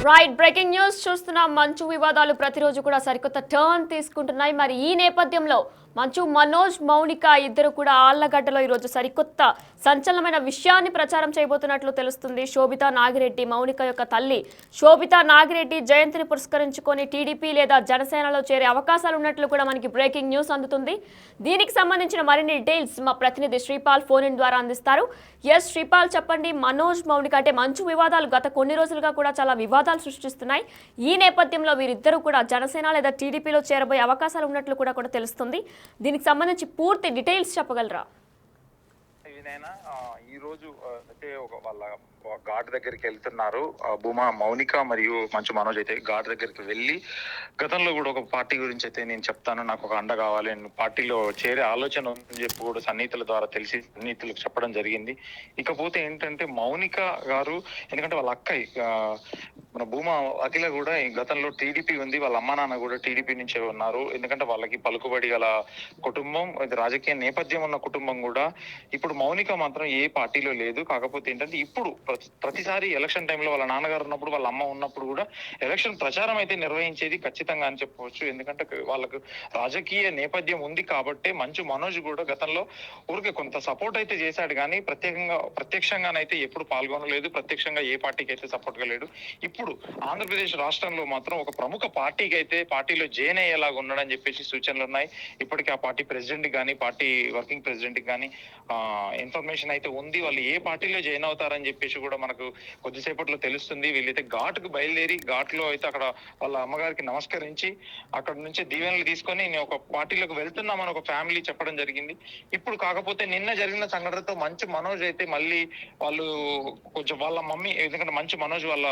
Right breaking news చూస్తున్నాం. మంచు వివాదాలు ప్రతిరోజు కూడా సరికొత్త టర్న్ తీసుకుంటున్నాయి. మరి ఈ నేపథ్యంలో మంచు మనోజ్ మౌనిక ఇద్దరు కూడా ఆళ్లగడ్డలో ఈరోజు సరికొత్త సంచలనమైన విషయాన్ని ప్రచారం చేయబోతున్నట్లు తెలుస్తుంది. శోభితా నాగిరెడ్డి మౌనిక యొక్క తల్లి శోభితా నాగిరెడ్డి జయంతిని పురస్కరించుకొని టీడీపీ లేదా జనసేనలో చేరే అవకాశాలు ఉన్నట్లు కూడా మనకి బ్రేకింగ్ న్యూస్ అందుతుంది. దీనికి సంబంధించిన మరిన్ని డీటెయిల్స్ మా ప్రతినిధి శ్రీపాల్ ఫోన్ ఇన్ ద్వారా అందిస్తారు. ఎస్ శ్రీపాల్, చెప్పండి. మనోజ్ మౌనిక అంటే మంచు వివాదాలు గత కొన్ని రోజులుగా కూడా చాలా వివాదాలు సృష్టిస్తున్నాయి. ఈ నేపథ్యంలో వీరిద్దరూ కూడా జనసేన లేదా టీడీపీలో చేరబోయే అవకాశాలు ఉన్నట్లు కూడా తెలుస్తుంది. దీనికి సంబంధించి పూర్తి డీటెయిల్స్ చెప్పగలరా? ఈ రోజు అయితే వాళ్ళ ఘాట్ దగ్గరికి వెళ్తున్నారు. భూమా మౌనిక మరియు మంచు మనోజ్ అయితే ఘాట్ దగ్గరికి వెళ్ళి గతంలో కూడా ఒక పార్టీ గురించి అయితే నేను చెప్తాను, నాకు ఒక అండ కావాలి, నేను పార్టీలో చేరే ఆలోచన ఉందని చెప్పి కూడా సన్నిహితుల ద్వారా తెలిసి సన్నిహితులకు చెప్పడం జరిగింది. ఇకపోతే ఏంటంటే మౌనిక గారు, ఎందుకంటే వాళ్ళ అక్క మన భూమా అఖిల కూడా గతంలో టీడీపీ ఉంది, వాళ్ళ అమ్మా నాన్న కూడా టీడీపీ నుంచే ఉన్నారు. ఎందుకంటే వాళ్ళకి పలుకుబడి గల కుటుంబం, రాజకీయ నేపథ్యం ఉన్న కుటుంబం కూడా. ఇప్పుడు మౌనిక మాత్రం ఏ పార్టీలో లేదు. కాకపోతే ఏంటంటే ఇప్పుడు ప్రతిసారి ఎలక్షన్ టైంలో వాళ్ళ నాన్నగారు ఉన్నప్పుడు, వాళ్ళ అమ్మ ఉన్నప్పుడు కూడా ఎలక్షన్ ప్రచారం అయితే నిర్వహించేది ఖచ్చితంగా అని చెప్పవచ్చు. ఎందుకంటే వాళ్ళకు రాజకీయ నేపథ్యం ఉంది కాబట్టి. మంచు మనోజ్ కూడా గతంలో ఊరికే కొంత సపోర్ట్ అయితే చేశాడు, కానీ ప్రత్యక్షంగానైతే ఎప్పుడు పాల్గొనలేదు, ప్రత్యక్షంగా ఏ పార్టీకి అయితే సపోర్ట్ గా లేడు. ఇప్పుడు ఆంధ్రప్రదేశ్ రాష్ట్రంలో మాత్రం ఒక ప్రముఖ పార్టీకి అయితే పార్టీలో జాయిన్ అయ్యేలాగా ఉన్నాడని చెప్పేసి సూచనలు ఉన్నాయి. ఇప్పటికీ ఆ పార్టీ ప్రెసిడెంట్ కానీ పార్టీ వర్కింగ్ ప్రెసిడెంట్ కానీ ఇన్ఫర్మేషన్ అయితే ఉంది. వాళ్ళు ఏ పార్టీలో జాయిన్ అవుతారని చెప్పేసి కూడా మనకు కొద్దిసేపట్లో తెలుస్తుంది. వీళ్ళైతే ఘాట్కు బయలుదేరి ఘాట్లో అయితే అక్కడ వాళ్ళ అమ్మగారికి నమస్కరించి అక్కడ నుంచి దీవెనలు తీసుకొని నేను ఒక పార్టీలోకి వెళ్తున్నామని ఒక ఫ్యామిలీ చెప్పడం జరిగింది. ఇప్పుడు కాకపోతే నిన్న జరిగిన సంఘటనతో మంచు మనోజ్ అయితే మళ్ళీ వాళ్ళు కొంచెం వాళ్ళ మమ్మీ, ఎందుకంటే మంచు మనోజ్ వాళ్ళ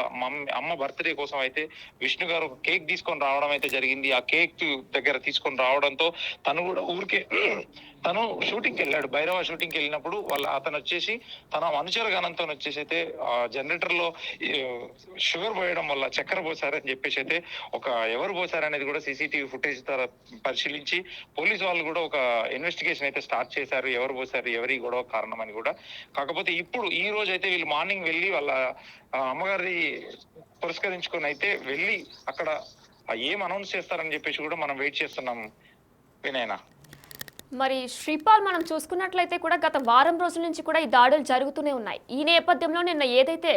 అమ్మ బర్త్డే కోసం అయితే విష్ణు గారు ఒక కేక్ తీసుకొని రావడం అయితే జరిగింది. ఆ కేక్ దగ్గర తీసుకొని రావడంతో తను కూడా ఊరికే తను షూటింగ్కి వెళ్ళాడు, భైరవ షూటింగ్కి వెళ్ళినప్పుడు అతను వచ్చేసి తన అనుచర గణంతో వచ్చేసి అయితే జనరేటర్ లో షుగర్ పోయడం వల్ల చక్కెర పోసారని చెప్పేసి అయితే ఎవరు పోసారనేది కూడా సీసీటీవీ ఫుటేజ్ ద్వారా పరిశీలించి పోలీసు వాళ్ళు కూడా ఒక ఇన్వెస్టిగేషన్ అయితే స్టార్ట్ చేశారు, ఎవరు పోసారు, ఎవరి గొడవ కారణం అని కూడా. కాకపోతే ఇప్పుడు ఈ రోజు అయితే వీళ్ళు మార్నింగ్ వెళ్ళి వాళ్ళ అమ్మగారి పురస్కరించుకొని అయితే వెళ్ళి అక్కడ ఏం అనౌన్స్ చేస్తారని చెప్పేసి కూడా మనం వెయిట్ చేస్తున్నాం వినయనా. మరి శ్రీపాల్, మనం చూసుకున్నట్లయితే కూడా గత వారం రోజుల నుంచి కూడా ఈ దాడులు జరుగుతూనే ఉన్నాయి. ఈ నేపథ్యంలో నిన్న ఏదైతే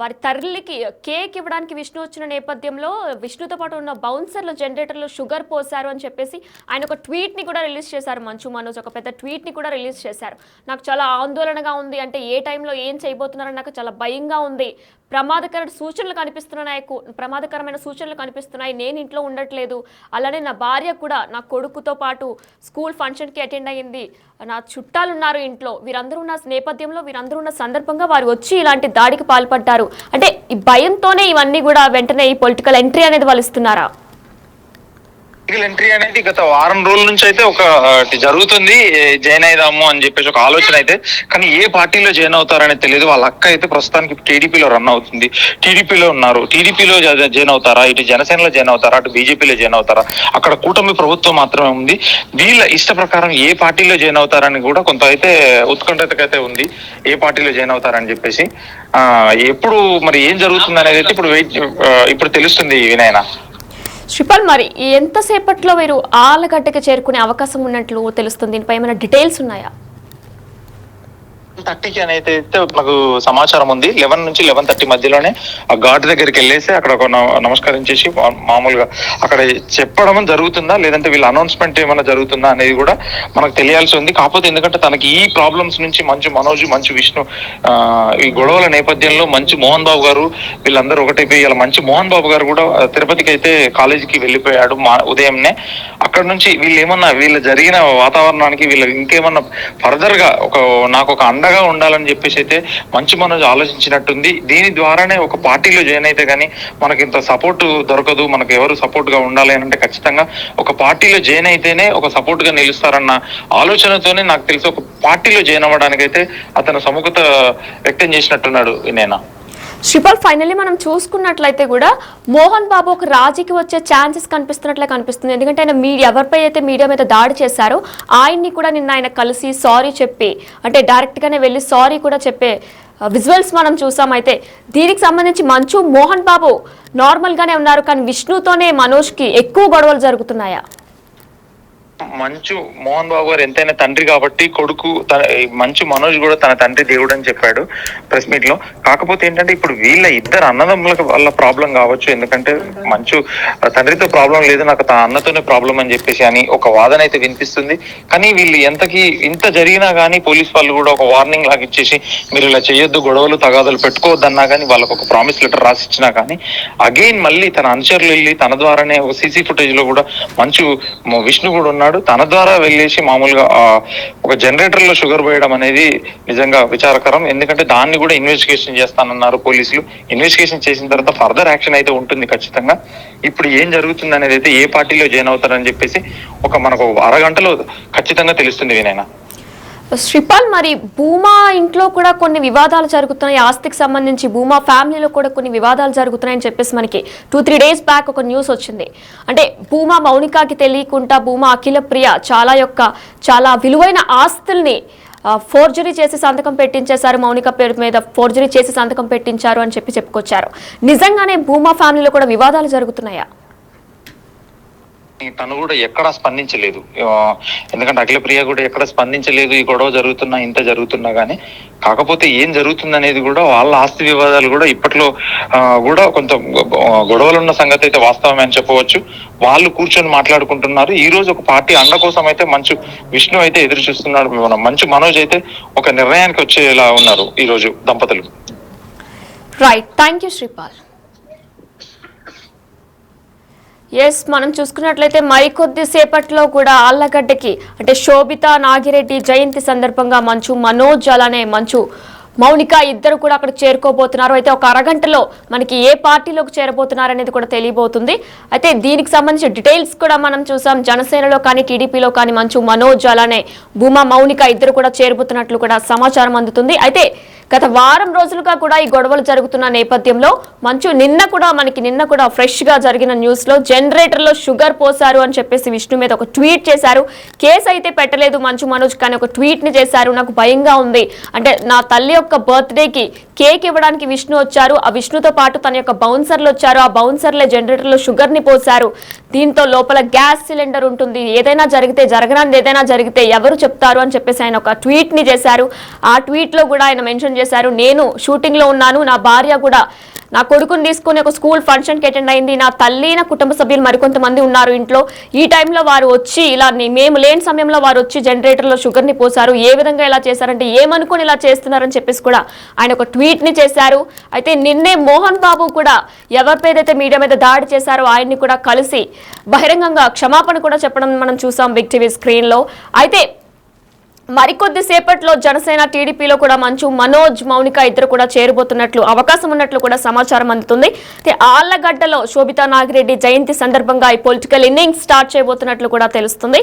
వారి తల్లికి కేక్ ఇవ్వడానికి విష్ణు వచ్చిన నేపథ్యంలో విష్ణుతో పాటు ఉన్న బౌన్సర్లు జనరేటర్లో షుగర్ పోసారు అని చెప్పేసి ఆయన ఒక ట్వీట్ని కూడా రిలీజ్ చేశారు. మంచు మనోజ్ ఒక పెద్ద ట్వీట్ని కూడా రిలీజ్ చేశారు. నాకు చాలా ఆందోళనగా ఉంది, అంటే ఏ టైంలో ఏం చేయబోతున్నారని నాకు చాలా భయంగా ఉంది, ప్రమాదకరమైన సూచనలు కనిపిస్తున్నాయి, నేను ఇంట్లో ఉండట్లేదు, అలానే నా భార్య కూడా నా కొడుకుతో పాటు స్కూల్ ఫంక్షన్కి అటెండ్ అయ్యింది, నా చుట్టాలు ఉన్నారు ఇంట్లో, వీరందరూ ఉన్న నేపథ్యంలో వీరందరూ ఉన్న సందర్భంగా వారు వచ్చి ఇలాంటి దాడికి పాల్పడ్డారు. అంటే ఈ భయంతోనే ఇవన్నీ కూడా వెంటనే ఈ పొలిటికల్ ఎంట్రీ అనేది వాళ్ళు ఇస్తున్నారా? ఎంట్రీ అనేది గత వారం రోజుల నుంచి అయితే ఒక జరుగుతుంది, జాయిన్ అయిదాము అని చెప్పేసి ఒక ఆలోచన అయితే. కానీ ఏ పార్టీలో జాయిన్ అవుతారనేది తెలియదు. వాళ్ళ అక్క అయితే ప్రస్తుతానికి టీడీపీలో రన్ అవుతుంది, టీడీపీలో ఉన్నారు. టీడీపీలో జాయిన్ అవుతారా, ఇటు జనసేనలో జాయిన్ అవుతారా, అటు బీజేపీలో జాయిన్ అవుతారా, అక్కడ కూటమి ప్రభుత్వం మాత్రమే ఉంది. వీళ్ళ ఇష్ట ప్రకారం ఏ పార్టీలో జాయిన్ అవుతారని కూడా కొంత అయితే ఉత్కంఠతకైతే ఉంది, ఏ పార్టీలో జాయిన్ అవుతారని చెప్పేసి. ఎప్పుడు మరి ఏం జరుగుతుంది అనేది అయితే ఇప్పుడు తెలుస్తుంది వినయనా. శ్రీపాల్, మరి ఎంతసేపట్లో వీరు ఆలగడ్డకి చేరుకునే అవకాశం ఉన్నట్లు తెలుస్తుంది? దీనిపై ఏమైనా డీటెయిల్స్ ఉన్నాయా? 11:30కి అనేది నాకు సమాచారం ఉంది. 11 నుంచి 11:30 మధ్యలోనే ఆ ఘాట్ దగ్గరికి వెళ్ళేసి అక్కడ ఒక నమస్కరించేసి మామూలుగా అక్కడ చెప్పడం జరుగుతుందా, లేదంటే వీళ్ళ అనౌన్స్మెంట్ ఏమైనా జరుగుతుందా అనేది కూడా మనకు తెలియాల్సి ఉంది. కాకపోతే ఎందుకంటే తనకి ఈ ప్రాబ్లమ్స్ నుంచి మంచు మనోజ్, మంచు విష్ణు ఈ గొడవల నేపథ్యంలో మంచు మోహన్ బాబు గారు వీళ్ళందరూ ఒకటైపోయి ఇలా మంచు మోహన్ బాబు గారు కూడా తిరుపతికి అయితే కాలేజీకి వెళ్ళిపోయాడు ఉదయంనే. అక్కడ నుంచి వీళ్ళ జరిగిన వాతావరణానికి వీళ్ళు ఇంకేమన్నా ఫర్దర్ గా నాకు ఒక అండగా ఉండాలని చెప్పేసి అయితే మంచు మనోజ్ ఆలోచించినట్టుంది. దీని ద్వారానే ఒక పార్టీలో జాయిన్ అయితే కానీ మనకి ఇంత సపోర్ట్ దొరకదు, మనకు ఎవరు సపోర్ట్ గా ఉండాలి అంటే ఖచ్చితంగా ఒక పార్టీలో జాయిన్ అయితేనే ఒక సపోర్ట్ గా నిలుస్తారన్న ఆలోచనతోనే నాకు తెలిసి ఒక పార్టీలో జాయిన్ అవ్వడానికి అయితే అతను సముఖత వ్యక్తం చేసినట్టున్నాడు నేను. శ్రీపాల్, ఫైనల్లీ మనం చూసుకున్నట్లయితే కూడా మోహన్ బాబు ఒక రాజీకి వచ్చే ఛాన్సెస్ కనిపిస్తుంది. ఎందుకంటే ఆయన ఎవరిపై అయితే మీడియా మీద దాడి చేశారో ఆయన్ని కూడా నిన్న ఆయన కలిసి సారీ చెప్పి, అంటే డైరెక్ట్గానే వెళ్ళి సారీ కూడా చెప్పే విజువల్స్ మనం చూసాం. అయితే దీనికి సంబంధించి మంచు మోహన్ బాబు నార్మల్ గానే ఉన్నారు, కానీ విష్ణుతోనే మనోజ్కి ఎక్కువ గొడవలు జరుగుతున్నాయా? మంచు మోహన్ బాబు గారు ఎంతైనా తండ్రి కాబట్టి కొడుకు మంచు మనోజ్ కూడా తన తండ్రి దేవుడు అని చెప్పాడు ప్రెస్ మీట్ లో. కాకపోతే ఏంటంటే ఇప్పుడు వీళ్ళ ఇద్దరు అన్నదమ్ములకు వల్ల ప్రాబ్లం కావచ్చు, ఎందుకంటే మంచు తండ్రితో ప్రాబ్లం లేదు, నాకు తన అన్నతోనే ప్రాబ్లం అని చెప్పేసి అని ఒక వాదన అయితే వినిపిస్తుంది. కానీ వీళ్ళు ఇంత జరిగినా కానీ పోలీస్ వాళ్ళు కూడా ఒక వార్నింగ్ లాగా ఇచ్చేసి మీరు ఇలా చేయొద్దు, గొడవలు తగాదలు పెట్టుకోవద్దన్నా కానీ వాళ్ళకు ఒక ప్రామిస్ లెటర్ రాసి ఇచ్చినా కానీ అగైన్ మళ్ళీ తన అనుచరులు వెళ్ళి తన ద్వారానే సీసీ ఫుటేజ్ లో కూడా మంచు విష్ణు కూడా ఉన్నాడు, తన ద్వారా వెళ్ళేసి మామూలుగా ఒక జనరేటర్ లో షుగర్ పోయడం అనేది నిజంగా విచారకరం. ఎందుకంటే దాన్ని కూడా ఇన్వెస్టిగేషన్ చేస్తానన్నారు పోలీసులు. ఇన్వెస్టిగేషన్ చేసిన తర్వాత ఫర్దర్ యాక్షన్ అయితే ఉంటుంది ఖచ్చితంగా. ఇప్పుడు ఏం జరుగుతుంది అనేది అయితే ఏ పార్టీలో జాయిన్ అవుతారని చెప్పేసి మనకు అరగంటలో ఖచ్చితంగా తెలుస్తుంది వినైనా. శ్రీపాల్, మరి భూమా ఇంట్లో కూడా కొన్ని వివాదాలు జరుగుతున్నాయి, ఆస్తికి సంబంధించి భూమా ఫ్యామిలీలో కూడా కొన్ని వివాదాలు జరుగుతున్నాయని చెప్పేసి మనకి 2-3 డేస్ బ్యాక్ ఒక న్యూస్ వచ్చింది. అంటే భూమా మౌనికాకి తెలియకుండా భూమా అఖిల ప్రియ చాలా విలువైన ఆస్తుల్ని ఫోర్జరీ చేసి సంతకం పెట్టించేశారు, మౌనిక పేరు మీద ఫోర్జరీ చేసి సంతకం పెట్టించారు అని చెప్పుకొచ్చారు. నిజంగానే భూమా ఫ్యామిలీలో కూడా వివాదాలు జరుగుతున్నాయా? తను కూడా ఎక్కడా స్పందించలేదు, ఎందుకంటే అఖిల ప్రియ కూడా ఎక్కడ స్పందించలేదు ఈ గొడవ జరుగుతున్నా ఇంత జరుగుతున్నా గానీ. కాకపోతే ఏం జరుగుతుంది అనేది కూడా వాళ్ళ ఆస్తి వివాదాలు కూడా ఇప్పట్లో కూడా కొంత గొడవలు ఉన్న సంగతి అయితే వాస్తవమే అని చెప్పవచ్చు. వాళ్ళు కూర్చొని మాట్లాడుకుంటున్నారు. ఈ రోజు ఒక పార్టీ అండ కోసం అయితే మంచు విష్ణు అయితే ఎదురు చూస్తున్నాడు, మంచు మనోజ్ అయితే ఒక నిర్ణయానికి వచ్చేలా ఉన్నారు ఈ రోజు దంపతులు. Right, thank you Sripal. Yes, మనం చూసుకున్నట్లయితే మరికొద్ది సేపట్లో కూడా ఆళ్లగడ్డకి అంటే శోభిత నాగిరెడ్డి జయంతి సందర్భంగా మంచు మనోజ్ అలానే మంచు మౌనిక ఇద్దరు కూడా అక్కడ చేరుకోబోతున్నారు. అయితే ఒక అరగంటలో మనకి ఏ పార్టీలోకి చేరబోతున్నారు అనేది కూడా తెలియబోతుంది. అయితే దీనికి సంబంధించిన డీటెయిల్స్ కూడా మనం చూసాం. జనసేనలో కానీ టీడీపీలో కానీ మంచు మనోజ్ అలానే భూమా మౌనిక ఇద్దరు కూడా చేరుబోతున్నట్లు కూడా సమాచారం అందుతుంది. అయితే గత వారం రోజులుగా కూడా ఈ గొడవలు జరుగుతున్న నేపథ్యంలో మంచు నిన్న కూడా ఫ్రెష్ గా జరిగిన న్యూస్ లో జనరేటర్ లో షుగర్ పోసారు అని చెప్పేసి విష్ణు మీద ఒక ట్వీట్ చేశారు. కేసు అయితే పెట్టలేదు మంచు మనోజ్, కానీ ఒక ట్వీట్ ని చేశారు. నాకు భయంగా ఉంది, అంటే నా తల్లి యొక్క బర్త్డేకి కేక్ ఇవ్వడానికి విష్ణు వచ్చారు, ఆ విష్ణుతో పాటు తన యొక్క బౌన్సర్లు వచ్చారు, ఆ బౌన్సర్లే జనరేటర్ లో షుగర్ ని పోసారు, దీంతో లోపల గ్యాస్ సిలిండర్ ఉంటుంది, ఏదైనా జరిగితే ఎవరు చెప్తారు అని చెప్పేసి ఆయన ఒక ట్వీట్ ని చేశారు. ఆ ట్వీట్ లో కూడా ఆయన మెన్షన్ చేశారు, నేను షూటింగ్ లో ఉన్నాను, నా భార్య కూడా నా కొడుకుని తీసుకుని ఒక స్కూల్ ఫంక్షన్కి అటెండ్ అయింది, నా తల్లి నా కుటుంబ సభ్యులు మరికొంతమంది ఉన్నారు ఇంట్లో, ఈ టైంలో వారు వచ్చి ఇలా మేము లేని సమయంలో వారు వచ్చి జనరేటర్లో షుగర్ని పోసారు, ఏ విధంగా ఇలా చేశారంటే ఏమనుకుని ఇలా చేస్తున్నారని చెప్పేసి కూడా ఆయన ఒక ట్వీట్ని చేశారు. అయితే నిన్నే మోహన్ బాబు కూడా ఎవరిపైదైతే మీడియా మీద దాడి చేశారో ఆయన్ని కూడా కలిసి బహిరంగంగా క్షమాపణ కూడా చెప్పడం మనం చూసాం బిగ్ టీవీ స్క్రీన్లో. అయితే మరికొద్ది సేపట్లో జనసేన టీడీపీలో కూడా మంచు మనోజ్ మౌనిక ఇద్దరు కూడా చేరబోతున్నట్లు అవకాశం ఉన్నట్లు కూడా సమాచారం అందుతుంది. ఆళ్లగడ్డలో శోభితా నాగిరెడ్డి జయంతి సందర్భంగా ఈ పొలిటికల్ ఇన్నింగ్స్ స్టార్ట్ చేయబోతున్నట్లు కూడా తెలుస్తుంది.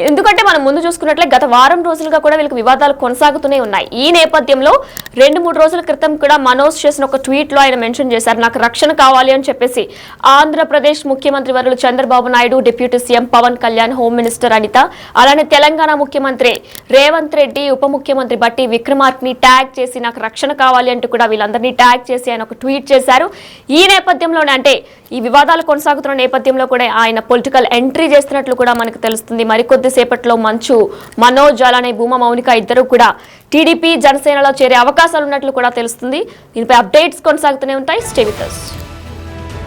ఎందుకంటే మనం ముందు చూసుకున్నట్లే గత వారం రోజులుగా కూడా వీళ్ళకి వివాదాలు కొనసాగుతూనే ఉన్నాయి. ఈ నేపథ్యంలో 2-3 రోజుల క్రితం కూడా మనోజ్ చేసిన ఒక ట్వీట్ లో ఆయన మెన్షన్ చేశారు, నాకు రక్షణ కావాలి అని చెప్పేసి. ఆంధ్రప్రదేశ్ ముఖ్యమంత్రి వర్యులు Chandrababu Naidu, deputy CM Pawan Kalyan, home minister Anitha, అలానే తెలంగాణ ముఖ్యమంత్రి రేవంత్ రెడ్డి, ఉప ముఖ్యమంత్రి బట్టి విక్రమార్కని ట్యాగ్ చేసి నాకు రక్షణ కావాలి అంటూ కూడా వీళ్ళందరినీ ట్యాగ్ చేసి ఆయన ఒక ట్వీట్ చేశారు. ఈ నేపథ్యంలోనే అంటే ఈ వివాదాలు కొనసాగుతున్న నేపథ్యంలో కూడా ఆయన పొలిటికల్ ఎంట్రీ చేస్తున్నట్లు కూడా మనకు తెలుస్తుంది. మరికొద్ది సేపట్లో మంచు మనోజ్ అలానే భూమా మౌనిక ఇద్దరు కూడా టీడీపీ జనసేనలో చేరే అవకాశాలు ఉన్నట్లు కూడా తెలుస్తుంది. దీనిపై అప్డేట్స్ కొనసాగుతూనే ఉంటాయి. Stay with us.